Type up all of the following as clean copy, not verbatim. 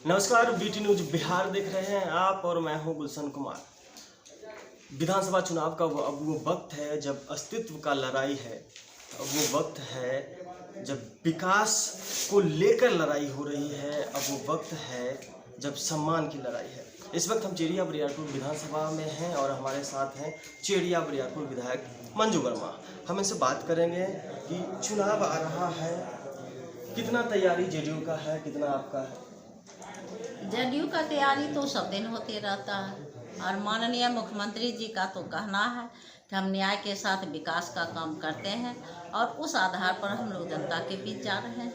नमस्कार, BT news Bihar देख रहे हैं आप और मैं हूं गुलशन कुमार। विधानसभा चुनाव का अब वो वक्त है जब अस्तित्व का लड़ाई है। अब वो वक्त है जब विकास को लेकर लड़ाई हो रही है। अब वो वक्त है जब सम्मान की लड़ाई है। इस वक्त हम चेरिया बरियारपुर विधानसभा में हैं और हमारे साथ हैं चेरिया बरियारपुर विधायक मंजू वर्मा। हम इनसे बात करेंगे कि चुनाव आ रहा है, कितना तैयारी जेडीयू का है, कितना आपका है? जेडीयू का तैयारी तो सब दिन होते रहता है और माननीय मुख्यमंत्री जी का तो कहना है कि हम न्याय के साथ विकास का काम करते हैं और उस आधार पर हम लोग जनता के बीच जा रहे हैं।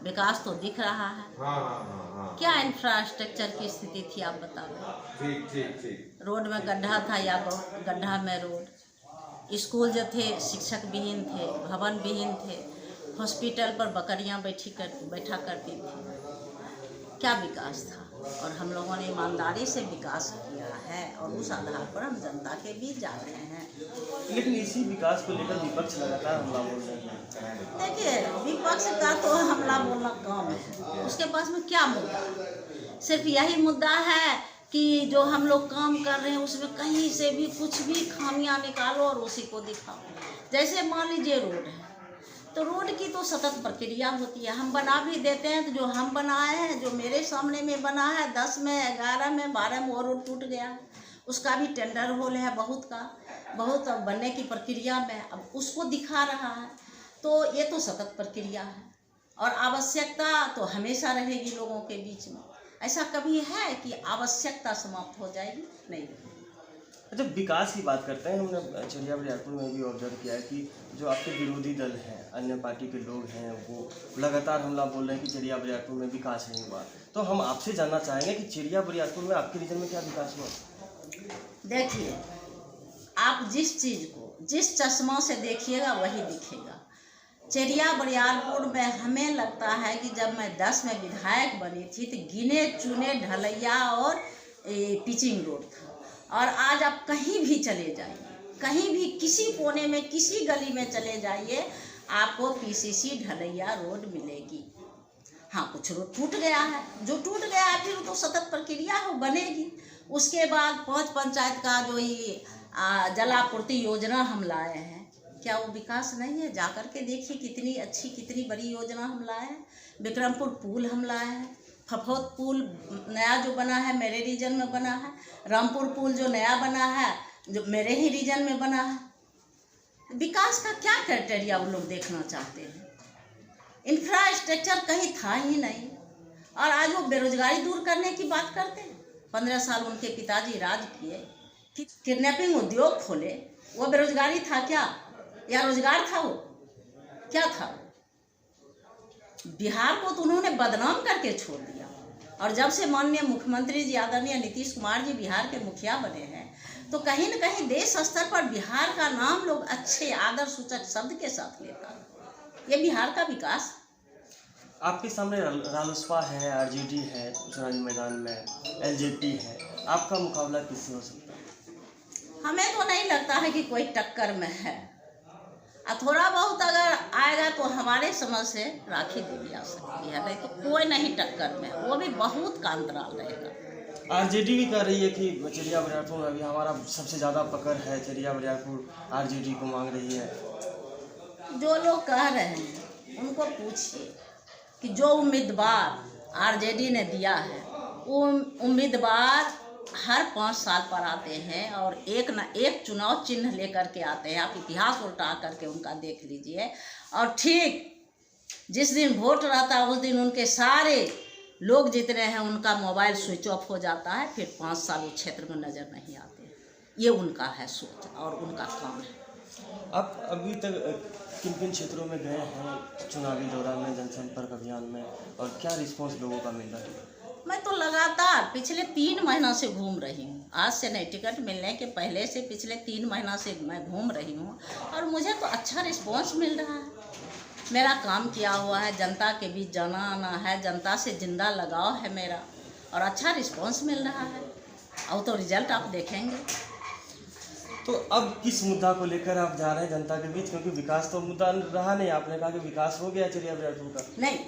विकास तो दिख रहा है। क्या इंफ्रास्ट्रक्चर की स्थिति थी आप बताओ। ठीक। रोड में गड्ढा था या गड्ढा में रोड, स्कूल जो थे शिक्षक विहीन थे, भवन विहीन थे, हॉस्पिटल पर बकरियां बैठा करती थी। क्या विकास था। और हम लोगों ने ईमानदारी से विकास किया है और उस आधार पर हम जनता के बीच जा रहे हैं। लेकिन इसी विकास को लेकर विपक्ष लगातार हमला बोल रहे हैं। देखिए, विपक्ष का तो हमला बोलना काम है, उसके पास में क्या मुद्दा है? सिर्फ यही मुद्दा है कि जो हम लोग काम कर रहे हैं उसमें कहीं से भी कुछ भी खामियां निकालो और उसी को दिखाओ। जैसे मान लीजिए रोड है, तो रोड की तो सतत प्रक्रिया होती है। हम बना भी देते हैं, तो जो हम बनाए हैं, जो मेरे सामने में बना है 10 में 11 में 12 में वो रोड टूट गया है, उसका भी टेंडर होल है बहुत अब बनने की प्रक्रिया में, अब उसको दिखा रहा है। तो ये तो सतत प्रक्रिया है और आवश्यकता तो हमेशा रहेगी लोगों के बीच में। ऐसा कभी है कि आवश्यकता समाप्त हो जाएगी? नहीं। अच्छा, विकास की बात करते हैं। हमने चेरिया बरियारपुर में भी ऑब्जर्व किया है कि जो आपके विरोधी दल हैं, अन्य पार्टी के लोग हैं, वो लगातार हमला बोल रहे हैं कि चेरिया बरियारपुर में विकास नहीं हुआ। तो हम आपसे जानना चाहेंगे कि चेरिया बरियारपुर में आपके रीजन में क्या विकास हुआ? देखिए, आप जिस चीज़ को जिस चश्मा से देखिएगा वही दिखेगा। चेरिया बरियारपुर में हमें लगता है कि जब मैं 10 में विधायक बनी थी तो गिने चुने ढलैया और पिचिंग रोड था, और आज आप कहीं भी चले जाइए, कहीं भी किसी कोने में किसी गली में चले जाइए, आपको पीसीसी ढलैया रोड मिलेगी। हाँ, कुछ रोड टूट गया है, जो टूट गया है फिर तो सतत प्रक्रिया हो बनेगी। उसके बाद 5 पंचायत का जो ये जलापूर्ति योजना हम लाए हैं, क्या वो विकास नहीं है? जा कर के देखिए कितनी अच्छी कितनी बड़ी योजना हम लाए हैं। विक्रमपुर पुल हम लाए हैं, फफोत पुल नया जो बना है मेरे रीजन में बना है, रामपुर पुल जो नया बना है जो मेरे ही रीजन में बना है। विकास का क्या क्राइटेरिया वो लोग देखना चाहते हैं? इंफ्रास्ट्रक्चर कहीं था ही नहीं, और आज वो बेरोजगारी दूर करने की बात करते हैं। 15 साल उनके पिताजी राज किए, किडनैपिंग उद्योग खोले, वो बेरोजगारी था क्या या रोजगार था? वो क्या था? बिहार को तो उन्होंने बदनाम करके छोड़ दिया। और जब से माननीय मुख्यमंत्री जी आदरणीय नीतीश कुमार जी बिहार के मुखिया बने हैं, तो कहीं न कहीं देश स्तर पर बिहार का नाम लोग अच्छे आदर सूचक शब्द के साथ लेता है। ये बिहार का विकास। आपके सामने रालोसपा है, आरजेडी है, चुनावी मैदान में एलजेपी है, आपका मुकाबला किससे हो सकता है? हमें तो नहीं लगता है कि कोई टक्कर में है। थोड़ा बहुत अगर आएगा तो हमारे समझ से राखी देवी आ सकती है, नहीं तो कोई नहीं टक्कर में, वो भी बहुत का अंतराल रहेगा। आरजेडी भी कह रही है कि चेरिया बरियारपुर में अभी हमारा सबसे ज़्यादा पकड़ है, चेरिया बरियारपुर आरजेडी को मांग रही है। जो लोग कह रहे हैं उनको पूछिए कि जो उम्मीदवार आरजेडी ने दिया है, वो उम्मीदवार हर 5 साल पर आते हैं और एक न एक चुनाव चिन्ह लेकर के आते हैं। आप इतिहास उल्टा करके उनका देख लीजिए, और ठीक जिस दिन वोट रहता है उस दिन उनके सारे लोग जितने हैं उनका मोबाइल स्विच ऑफ हो जाता है, फिर 5 साल उस क्षेत्र में नज़र नहीं आते। ये उनका है सोच और उनका काम है। आप अभी तक किन किन क्षेत्रों में गए हैं चुनावी दौरान में, जनसंपर्क अभियान में, और क्या रिस्पॉन्स लोगों का मिल रहा है? मैं तो लगातार पिछले 3 महीना से घूम रही हूँ। आज से नहीं, टिकट मिलने के पहले से पिछले 3 महीना से मैं घूम रही हूँ और मुझे तो अच्छा रिस्पॉन्स मिल रहा है। मेरा काम किया हुआ है, जनता के बीच जाना आना है, जनता से जिंदा लगाव है मेरा, और अच्छा रिस्पॉन्स मिल रहा है। और तो रिजल्ट आप देखेंगे। तो अब किस मुद्दा को लेकर आप जा रहे हैं जनता के बीच? क्योंकि विकास तो मुद्दा रहा नहीं, आपने कहा कि विकास हो गया चेरिया बरियारपुर का। नहीं,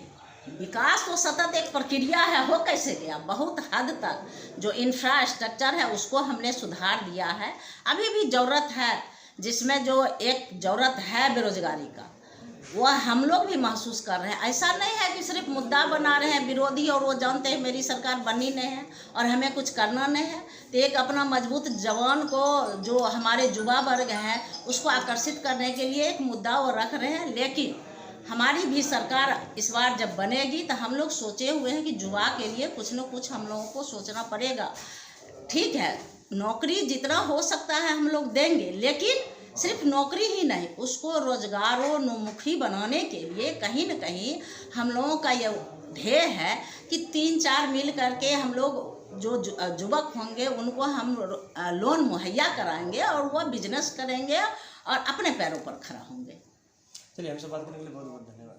विकास तो सतत एक प्रक्रिया है, हो कैसे गया। बहुत हद तक जो इंफ्रास्ट्रक्चर है उसको हमने सुधार दिया है। अभी भी ज़रूरत है, जिसमें जो एक ज़रूरत है बेरोजगारी का, वह हम लोग भी महसूस कर रहे हैं। ऐसा नहीं है कि सिर्फ मुद्दा बना रहे हैं विरोधी और वो जानते हैं मेरी सरकार बननी नहीं है और हमें कुछ करना नहीं है। तो एक अपना मजबूत जवान को, जो हमारे युवा वर्ग है, उसको आकर्षित करने के लिए एक मुद्दा वो रख रहे हैं। लेकिन हमारी भी सरकार इस बार जब बनेगी तो हम लोग सोचे हुए हैं कि युवा के लिए कुछ न कुछ हम लोगों को सोचना पड़ेगा। ठीक है, नौकरी जितना हो सकता है हम लोग देंगे, लेकिन सिर्फ नौकरी ही नहीं, उसको रोजगारोन्मुखी बनाने के लिए कहीं न कहीं हम लोगों का यह ध्येय है कि 3-4 मिल करके हम लोग जो युवक होंगे उनको हम लोन मुहैया कराएंगे और वह बिजनेस करेंगे और अपने पैरों पर खड़ा होंगे। चलिए, हमसे बात करने के लिए बहुत बहुत धन्यवाद।